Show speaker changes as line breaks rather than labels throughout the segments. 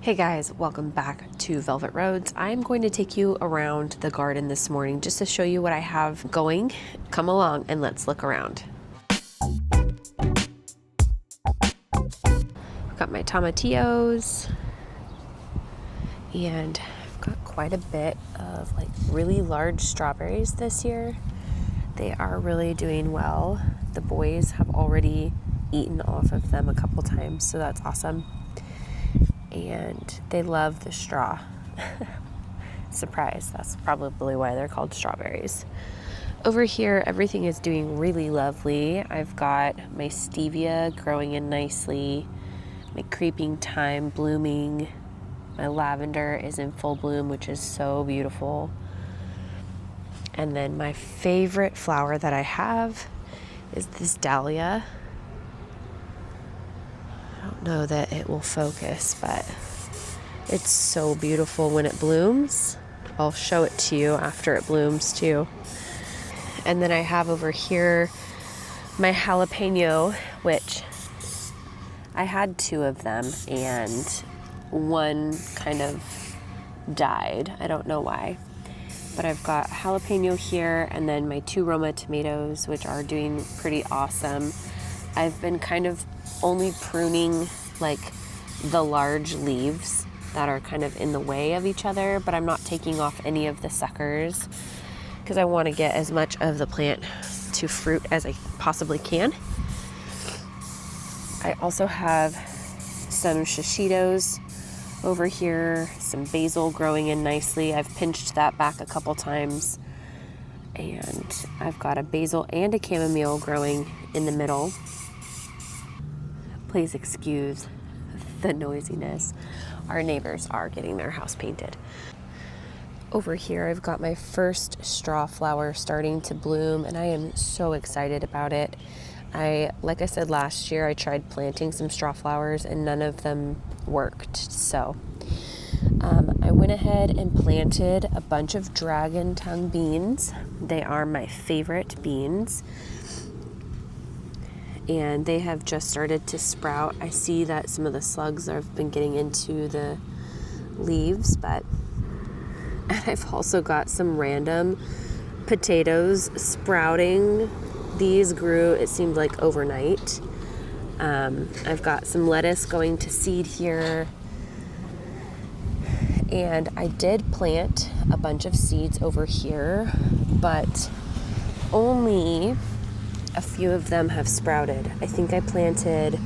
Hey guys, welcome back to Velvet Rhodes. I'm going to take you around the garden this morning just to show you what I have going. Come along and let's look around. I've got my tomatillos and I've got quite a bit of really large strawberries this year. They are really doing well. The boys have already eaten off of them a couple times, so that's awesome. And they love the straw. Surprise, that's probably why they're called strawberries. Over here, everything is doing really lovely. I've got my stevia growing in nicely, my creeping thyme blooming, my lavender is in full bloom, which is so beautiful. And then my favorite flower that I have is this dahlia. I don't know that it will focus, but it's so beautiful when it blooms. I'll show it to you after it blooms too. And then I have over here my jalapeno, which I had two of them and one kind of died. I don't know why. But I've got jalapeno here and then my two Roma tomatoes, which are doing pretty awesome. I've been kind of only pruning the large leaves that are kind of in the way of each other, but I'm not taking off any of the suckers because I want to get as much of the plant to fruit as I possibly can. I also have some shishitos over here, some basil growing in nicely. I've pinched that back a couple times, and I've got a basil and a chamomile growing in the middle. Please excuse the noisiness. Our neighbors are getting their house painted. Over here, I've got my first straw flower starting to bloom, and I am so excited about it. Like I said last year, I tried planting some straw flowers and none of them worked. So I went ahead and planted a bunch of dragon tongue beans. They are my favorite beans. And they have just started to sprout. I see that some of the slugs have been getting into the leaves, but I've also got some random potatoes sprouting. These grew, it seemed like overnight. I've got some lettuce going to seed here. And I did plant a bunch of seeds over here, but only a few of them have sprouted. I think I planted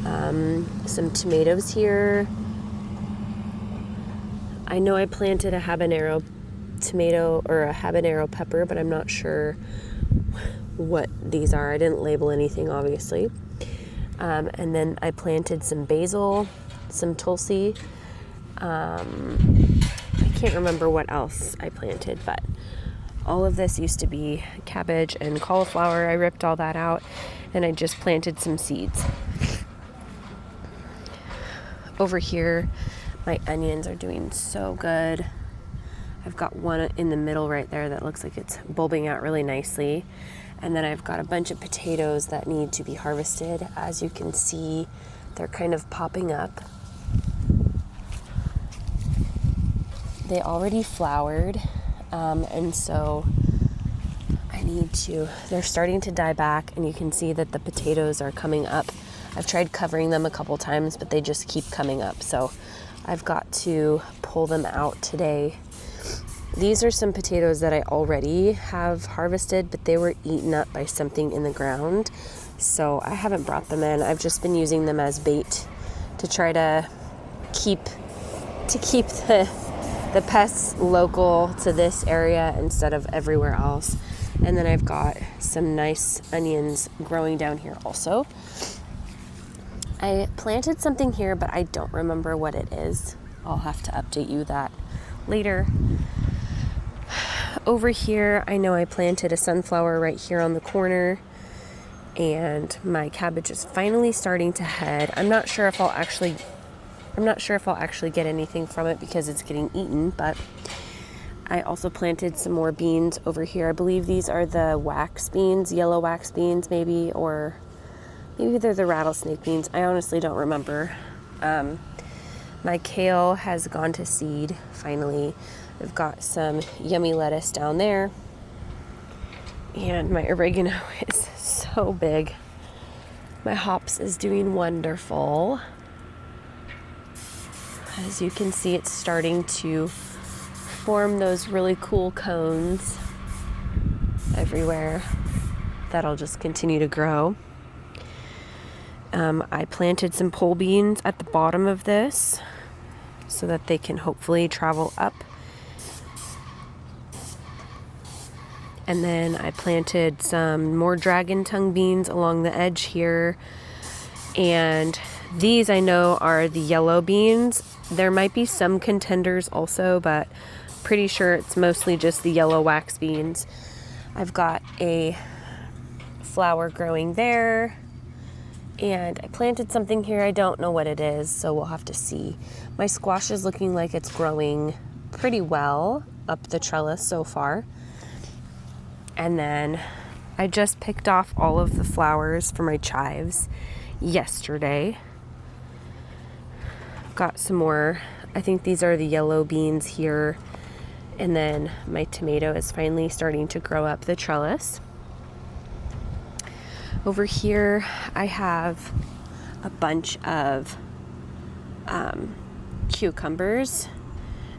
some tomatoes here. I know I planted a habanero tomato or a habanero pepper, but I'm not sure what these are. I didn't label anything, obviously. And then I planted some basil, some tulsi. I can't remember what else I planted, but all of this used to be cabbage and cauliflower. I ripped all that out and I just planted some seeds. Over here, my onions are doing so good. I've got one in the middle right there that looks like it's bulbing out really nicely. And then I've got a bunch of potatoes that need to be harvested. As you can see, they're kind of popping up. They already flowered. And so they're starting to die back, and you can see that the potatoes are coming up. I've tried covering them a couple times, but they just keep coming up. So I've got to pull them out today. These are some potatoes that I already have harvested, but they were eaten up by something in the ground. So I haven't brought them in. I've just been using them as bait to try to keep the pests local to this area instead of everywhere else. And then I've got some nice onions growing down here also. I planted something here, but I don't remember what it is. I'll have to update you that later. Over here, I know I planted a sunflower right here on the corner, and my cabbage is finally starting to head. I'm not sure if I'll actually get anything from it because it's getting eaten, but I also planted some more beans over here. I believe these are the wax beans, yellow wax beans maybe, or maybe they're the rattlesnake beans. I honestly don't remember. My kale has gone to seed, finally. I've got some yummy lettuce down there. And my oregano is so big. My hops is doing wonderful. As you can see, it's starting to form those really cool cones everywhere. That'll just continue to grow. I planted some pole beans at the bottom of this so that they can hopefully travel up. And then I planted some more dragon tongue beans along the edge here. And these I know are the yellow beans. There might be some contenders also, but pretty sure it's mostly just the yellow wax beans. I've got a flower growing there. And I planted something here. I don't know what it is, so we'll have to see. My squash is looking like it's growing pretty well up the trellis so far. And then I just picked off all of the flowers for my chives yesterday. Got some more. I think these are the yellow beans here. And then my tomato is finally starting to grow up the trellis. Over here, I have a bunch of cucumbers.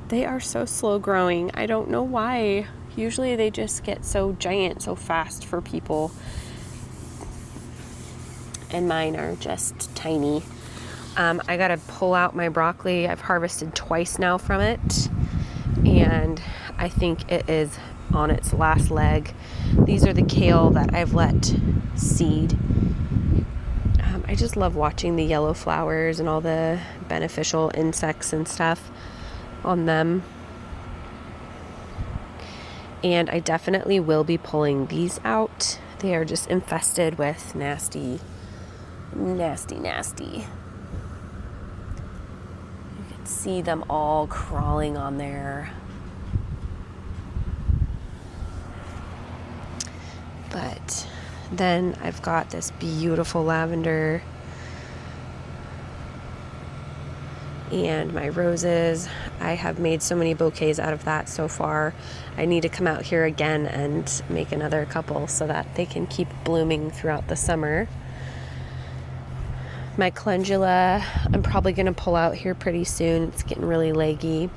They are so slow growing. I don't know why. Usually they just get so giant so fast for people. And mine are just tiny. I gotta pull out my broccoli. I've harvested twice now from it. And I think it is on its last leg. These are the kale that I've let seed. I just love watching the yellow flowers and all the beneficial insects and stuff on them. And I definitely will be pulling these out. They are just infested with nasty. You can see them all crawling on there. But then I've got this beautiful lavender and my roses. I have made so many bouquets out of that so far. I need to come out here again and make another couple so that they can keep blooming throughout the summer. My calendula, I'm probably going to pull out here pretty soon. It's getting really leggy.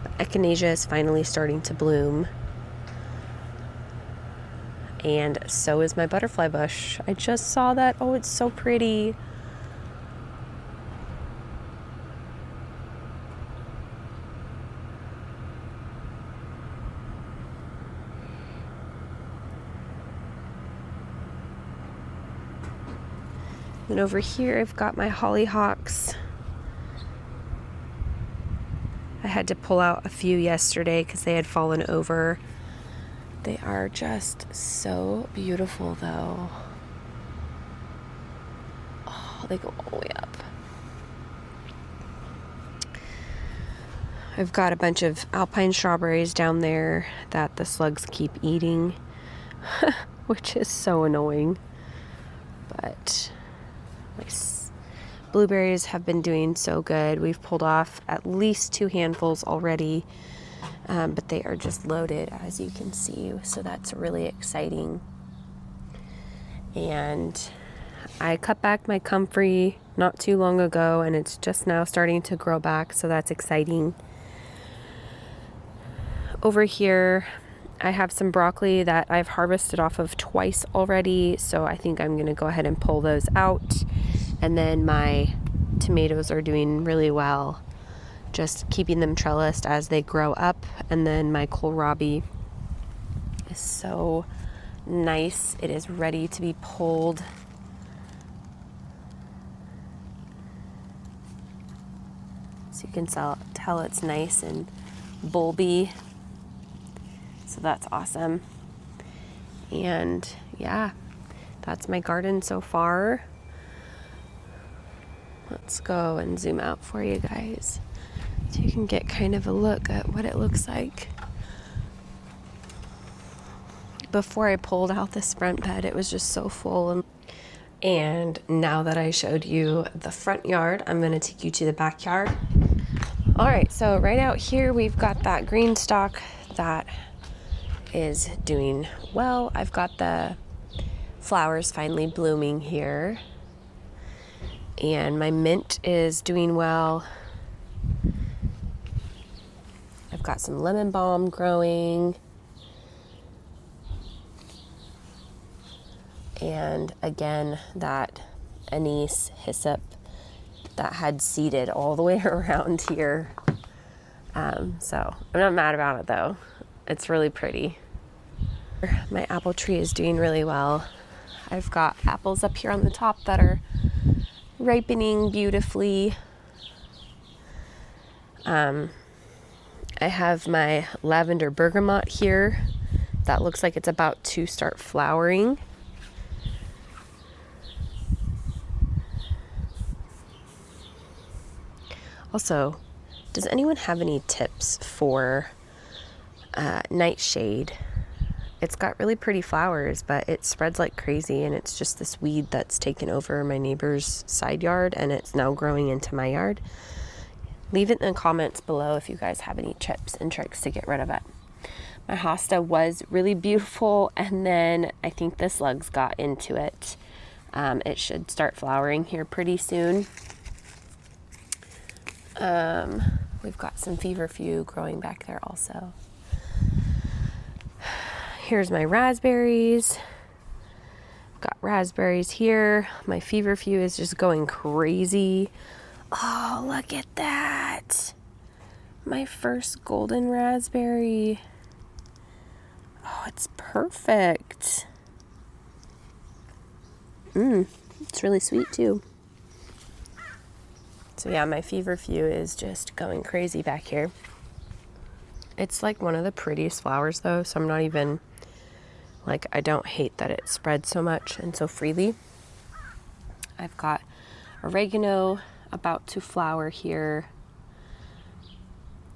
But echinacea is finally starting to bloom. And so is my butterfly bush. I just saw that. Oh, it's so pretty. And over here, I've got my hollyhocks. I had to pull out a few yesterday because they had fallen over. They are just so beautiful, though. Oh, they go all the way up. I've got a bunch of alpine strawberries down there that the slugs keep eating, which is so annoying. But my blueberries have been doing so good. We've pulled off at least 2 handfuls already. But they are just loaded, as you can see, so that's really exciting. And I cut back my comfrey not too long ago, and it's just now starting to grow back, so that's exciting. Over here, I have some broccoli that I've harvested off of twice already, so I think I'm going to go ahead and pull those out. And then my tomatoes are doing really well. Just keeping them trellised as they grow up. And then my kohlrabi is so nice. It is ready to be pulled. So you can tell it's nice and bulby. So that's awesome. And yeah, that's my garden so far. Let's go and zoom out for you guys, so you can get kind of a look at what it looks like. Before I pulled out this front bed, it was just so full. And now that I showed you the front yard, I'm going to take you to the backyard All right, so right out here we've got that green stalk that is doing well. I've got the flowers finally blooming here, and my mint is doing well. I've got some lemon balm growing, and again that anise hyssop that had seeded all the way around here. So I'm not mad about it though. It's really pretty. My apple tree is doing really well. I've got apples up here on the top that are ripening beautifully. I have my lavender bergamot here that looks like it's about to start flowering. Also, does anyone have any tips for nightshade? It's got really pretty flowers, but it spreads like crazy, and it's just this weed that's taken over my neighbor's side yard, and it's now growing into my yard. Leave it in the comments below if you guys have any tips and tricks to get rid of it. My hosta was really beautiful, and then I think the slugs got into it. It should start flowering here pretty soon. We've got some feverfew growing back there also. Here's my raspberries. Got raspberries here. My feverfew is just going crazy. Oh, look at that. My first golden raspberry. Oh, it's perfect. It's really sweet too. So yeah, my feverfew is just going crazy back here. It's like one of the prettiest flowers though, so I'm not even, like, I don't hate that it spreads so much and so freely. I've got oregano about to flower here.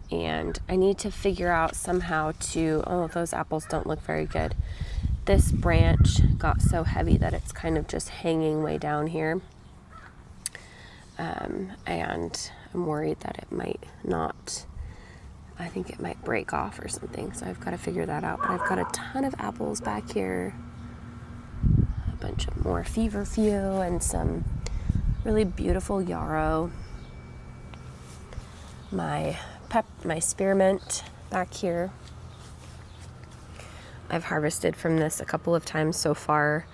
And I need to figure out somehow to, oh, those apples don't look very good. This branch got so heavy that it's kind of just hanging way down here. And I'm worried that it might not, I think it might break off or something. So I've got to figure that out. But I've got a ton of apples back here. A bunch of more feverfew and some really beautiful yarrow. My spearmint back here. I've harvested from this a couple of times so far.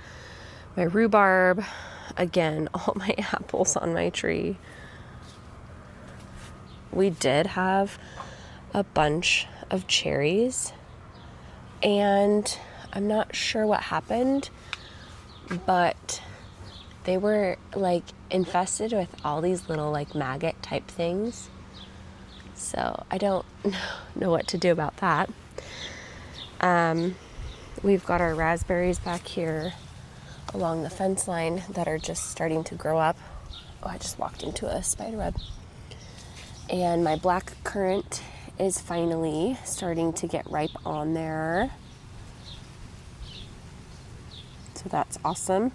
My rhubarb, again, all my apples on my tree. We did have a bunch of cherries, and I'm not sure what happened, but they were like infested with all these little like maggot type things. So I don't know what to do about that. We've got our raspberries back here along the fence line that are just starting to grow up. Oh, I just walked into a spider web. And my black currant is finally starting to get ripe on there. So that's awesome.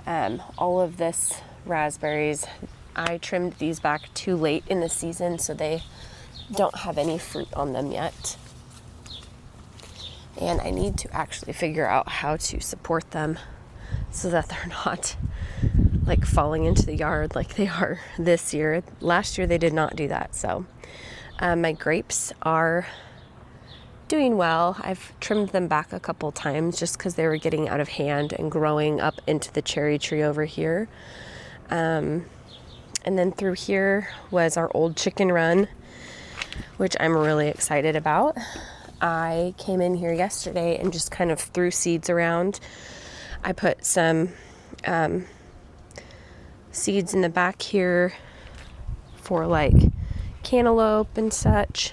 All of this raspberries, I trimmed these back too late in the season, so they don't have any fruit on them yet. And I need to actually figure out how to support them so that they're not like falling into the yard like they are this year. Last year they did not do that. So my grapes are doing well. I've trimmed them back a couple times just because they were getting out of hand and growing up into the cherry tree over here. And then through here was our old chicken run, which I'm really excited about. I came in here yesterday and just kind of threw seeds around. I put some seeds in the back here for like cantaloupe and such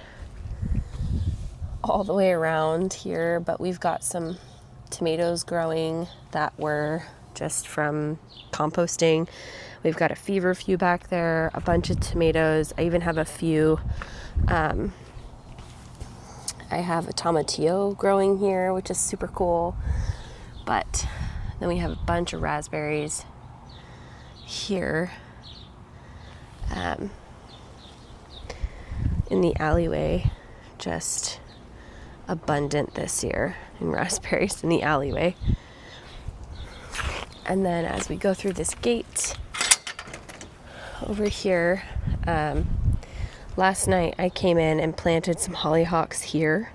all the way around here, but we've got some tomatoes growing that were just from composting. We've got a feverfew back there, a bunch of tomatoes. I even have a few I have a tomatillo growing here, which is super cool. But then we have a bunch of raspberries in the alleyway, just abundant this year in raspberries in the alleyway. And then as we go through this gate over here, last night I came in and planted some hollyhocks here.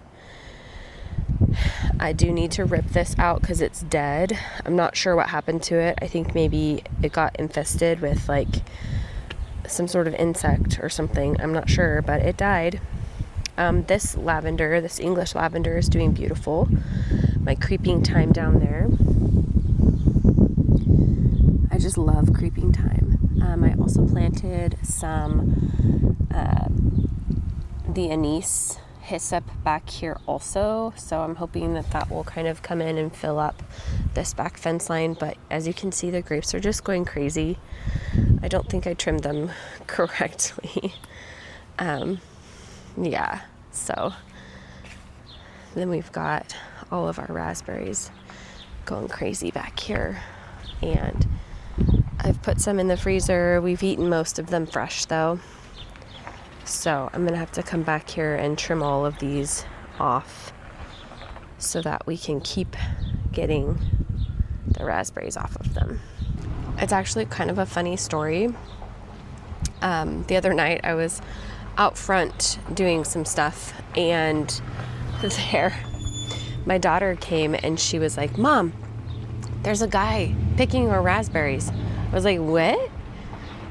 I do need to rip this out because it's dead. I'm not sure what happened to it. I think maybe it got infested with like some sort of insect or something. I'm not sure, but it died. This lavender, this English lavender, is doing beautiful. My creeping thyme down there. I just love creeping thyme. I also planted some the anise hyssop back here also, so I'm hoping that that will kind of come in and fill up this back fence line. But as you can see, the grapes are just going crazy. I don't think I trimmed them correctly. Yeah, so then we've got all of our raspberries going crazy back here, and I've put some in the freezer. We've eaten most of them fresh though, so I'm gonna have to come back here and trim all of these off so that we can keep getting the raspberries off of them. It's actually kind of a funny story. The other night I was out front doing some stuff, and there my daughter came and she was like, "Mom, there's a guy picking our raspberries." I was like, "What?"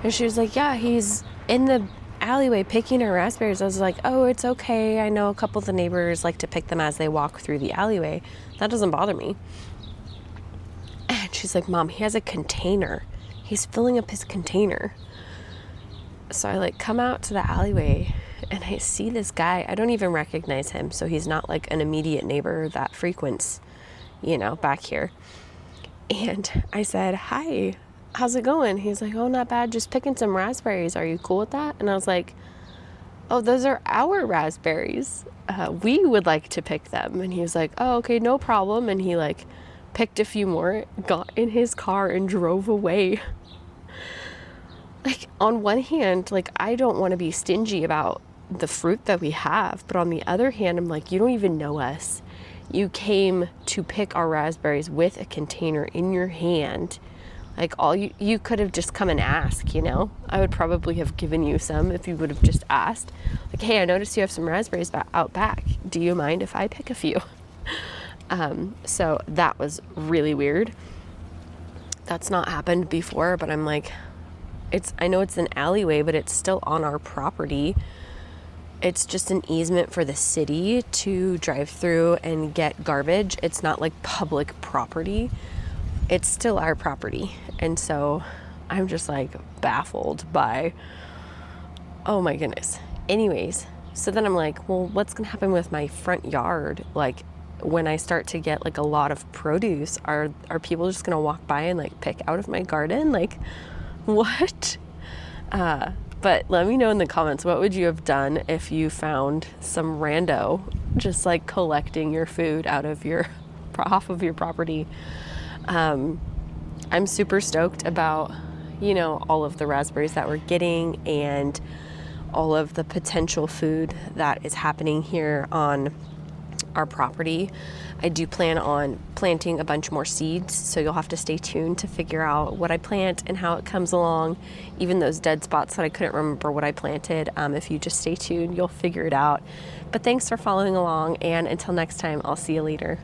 And she was like, "Yeah, he's in the alleyway picking our raspberries." I was like, "Oh, it's okay. I know a couple of the neighbors like to pick them as they walk through the alleyway. That doesn't bother me." And she's like, "Mom, he has a container. He's filling up his container." So I like come out to the alleyway and I see this guy. I don't even recognize him, so he's not like an immediate neighbor that frequents, back here. And I said, "Hi, how's it going?" He's like, "Oh, not bad, just picking some raspberries. Are you cool with that?" And I was like, "Oh, those are our raspberries. We would like to pick them." And he was like, "Oh, okay, no problem." And he like picked a few more, got in his car and drove away. Like, on one hand, like, I don't want to be stingy about the fruit that we have, but on the other hand, I'm like, you don't even know us. You came to pick our raspberries with a container in your hand. Like, all you could have just come and asked, I would probably have given you some if you would have just asked. Like, "Hey, I noticed you have some raspberries out back. Do you mind if I pick a few?" So that was really weird. That's not happened before, but I'm like, I know it's an alleyway, but it's still on our property. It's just an easement for the city to drive through and get garbage. It's not like public property. It's still our property. And so I'm just like baffled by, oh my goodness. Anyways, so then I'm like, well, what's gonna happen with my front yard? Like, when I start to get like a lot of produce, are people just gonna walk by and like pick out of my garden? Like, what? But let me know in the comments, what would you have done if you found some rando just like collecting your food off of your property? I'm super stoked about, all of the raspberries that we're getting and all of the potential food that is happening here on our property. I do plan on planting a bunch more seeds, so you'll have to stay tuned to figure out what I plant and how it comes along. Even those dead spots that I couldn't remember what I planted, if you just stay tuned, you'll figure it out. But thanks for following along, and until next time, I'll see you later.